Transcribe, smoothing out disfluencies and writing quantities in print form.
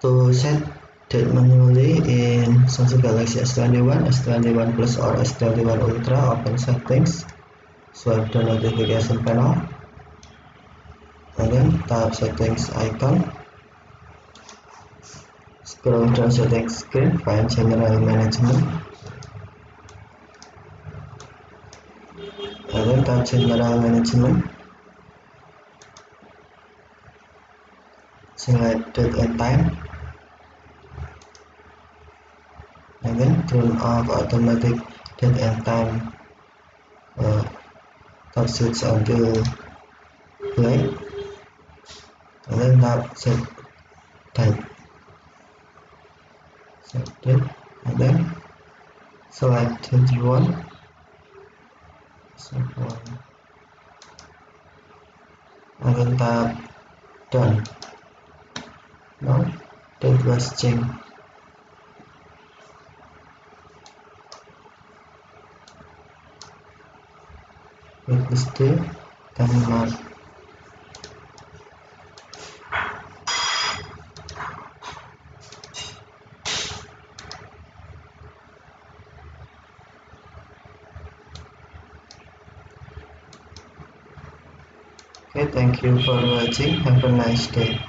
To set it manually in Samsung Galaxy S21, S21 Plus or S21 Ultra, open settings, swipe the notification panel, and then tap settings icon, scroll down settings screen, find general management, and then tap general management, select date and time, and then turn off automatic date and time tap switch until blank, and then tap set type, set date, and then select 21, and then tap done. Now date was changed. With this date, time mark. Okay, thank you for watching. Have a nice day.